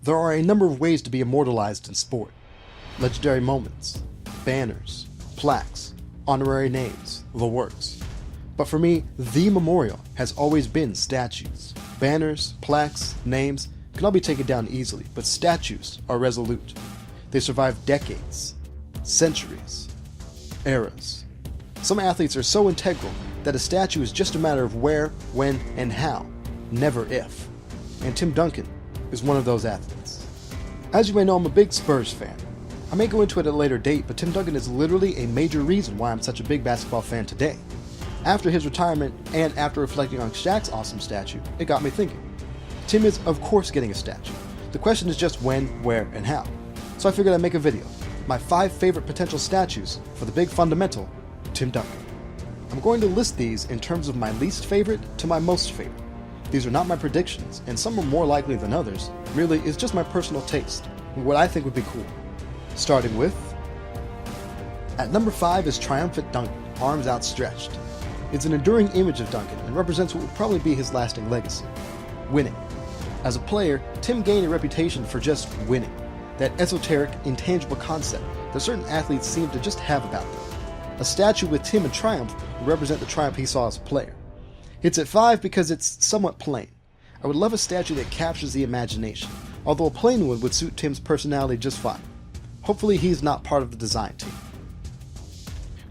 There are a number of ways to be immortalized in sport. Legendary moments, banners, plaques, honorary names, the works. But for me, the memorial has always been statues. Banners, plaques, names can all be taken down easily, but statues are resolute. They survive decades, centuries, eras. Some athletes are so integral that a statue is just a matter of where, when, and how, never if. And Tim Duncan is one of those athletes. As you may know, I'm a big Spurs fan. I may go into it at a later date, but Tim Duncan is literally a major reason why I'm such a big basketball fan today. After his retirement, and after reflecting on Shaq's awesome statue, it got me thinking. Tim is, of course, getting a statue. The question is just when, where, and how. So I figured I'd make a video. My 5 favorite potential statues for the big fundamental, Tim Duncan. I'm going to list these in terms of my least favorite to my most favorite. These are not my predictions, and some are more likely than others. Really, it's just my personal taste, and what I think would be cool. Starting with... At number 5 is Triumphant Duncan, arms outstretched. It's an enduring image of Duncan and represents what would probably be his lasting legacy. Winning. As a player, Tim gained a reputation for just winning. That esoteric, intangible concept that certain athletes seem to just have about them. A statue with Tim in triumph would represent the triumph he saw as a player. It's at 5 because it's somewhat plain. I would love a statue that captures the imagination, although a plain one would suit Tim's personality just fine. Hopefully he's not part of the design team.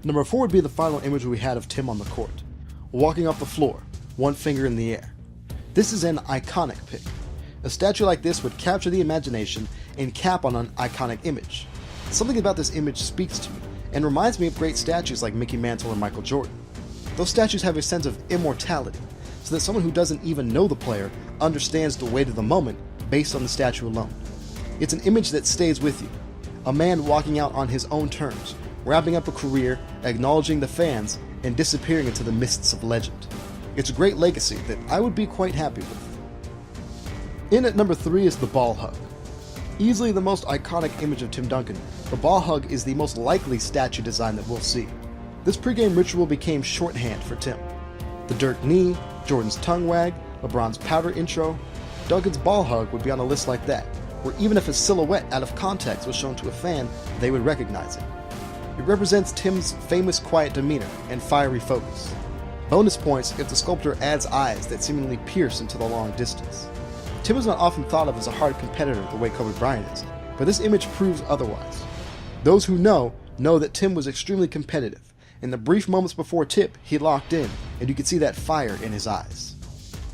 Number 4 would be the final image we had of Tim on the court, walking off the floor, one finger in the air. This is an iconic pick. A statue like this would capture the imagination and cap on an iconic image. Something about this image speaks to me and reminds me of great statues like Mickey Mantle or Michael Jordan. Those statues have a sense of immortality, so that someone who doesn't even know the player understands the weight of the moment based on the statue alone. It's an image that stays with you. A man walking out on his own terms, wrapping up a career, acknowledging the fans, and disappearing into the mists of legend. It's a great legacy that I would be quite happy with. In at number 3 is the ball hug. Easily the most iconic image of Tim Duncan, the ball hug is the most likely statue design that we'll see. This pregame ritual became shorthand for Tim. The Dirk knee, Jordan's tongue wag, LeBron's powder intro, Duncan's ball hug would be on a list like that, where even if a silhouette out of context was shown to a fan, they would recognize it. It represents Tim's famous quiet demeanor and fiery focus. Bonus points if the sculptor adds eyes that seemingly pierce into the long distance. Tim is not often thought of as a hard competitor the way Kobe Bryant is, but this image proves otherwise. Those who know that Tim was extremely competitive. In the brief moments before tip, he locked in, and you could see that fire in his eyes.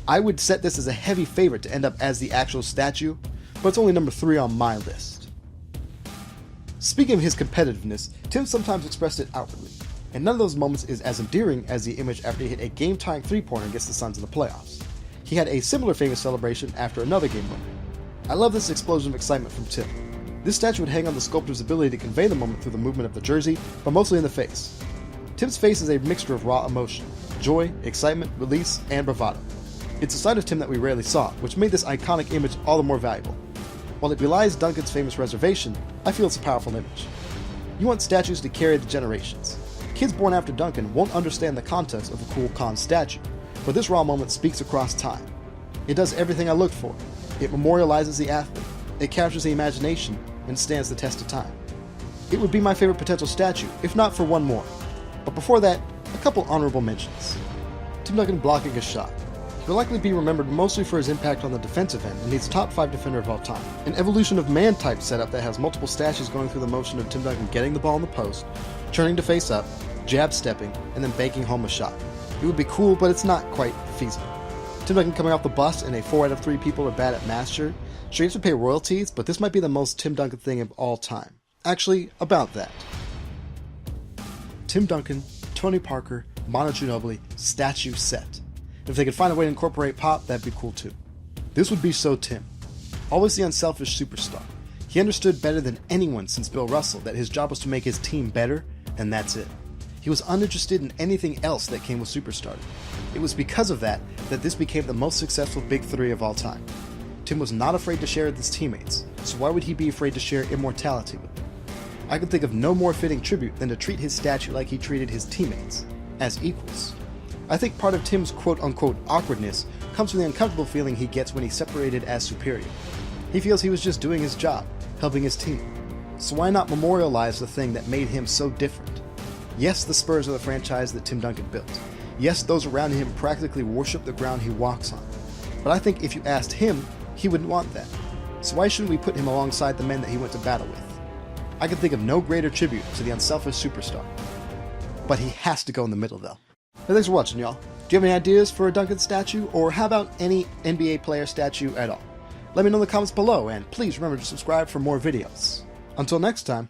I would set this as a heavy favorite to end up as the actual statue, but it's only number 3 on my list. Speaking of his competitiveness, Tim sometimes expressed it outwardly, and none of those moments is as endearing as the image after he hit a game-tying 3-pointer against the Suns in the playoffs. He had a similar famous celebration after another game winner. I love this explosion of excitement from Tim. This statue would hang on the sculptor's ability to convey the moment through the movement of the jersey, but mostly in the face. Tim's face is a mixture of raw emotion, joy, excitement, release, and bravado. It's a side of Tim that we rarely saw, which made this iconic image all the more valuable. While it belies Duncan's famous reservation, I feel it's a powerful image. You want statues to carry the generations. Kids born after Duncan won't understand the context of a cool Khan statue, but this raw moment speaks across time. It does everything I looked for. It memorializes the athlete, it captures the imagination, and stands the test of time. It would be my favorite potential statue, if not for one more. But before that, a couple honorable mentions. Tim Duncan blocking a shot. He will likely be remembered mostly for his impact on the defensive end, and he's top 5 defender of all time. An evolution of man-type setup that has multiple statues going through the motion of Tim Duncan getting the ball in the post, turning to face up, jab stepping, and then banking home a shot. It would be cool, but it's not quite feasible. Tim Duncan coming off the bus in a 4 out of 3 people are bad at math shirt. Sure, you have to pay royalties, but this might be the most Tim Duncan thing of all time. Actually, about that. Tim Duncan, Tony Parker, Manu Ginobili, statue set. If they could find a way to incorporate pop, that'd be cool too. This would be so Tim. Always the unselfish superstar. He understood better than anyone since Bill Russell that his job was to make his team better, and that's it. He was uninterested in anything else that came with superstardom. It was because of that this became the most successful Big 3 of all time. Tim was not afraid to share with his teammates, so why would he be afraid to share immortality with them? I can think of no more fitting tribute than to treat his statue like he treated his teammates, as equals. I think part of Tim's quote-unquote awkwardness comes from the uncomfortable feeling he gets when he's separated as superior. He feels he was just doing his job, helping his team. So why not memorialize the thing that made him so different? Yes, the Spurs are the franchise that Tim Duncan built. Yes, those around him practically worship the ground he walks on. But I think if you asked him, he wouldn't want that. So why shouldn't we put him alongside the men that he went to battle with? I can think of no greater tribute to the unselfish superstar. But he has to go in the middle, though. Hey, thanks for watching, y'all. Do you have any ideas for a Duncan statue, or how about any NBA player statue at all? Let me know in the comments below, and please remember to subscribe for more videos. Until next time.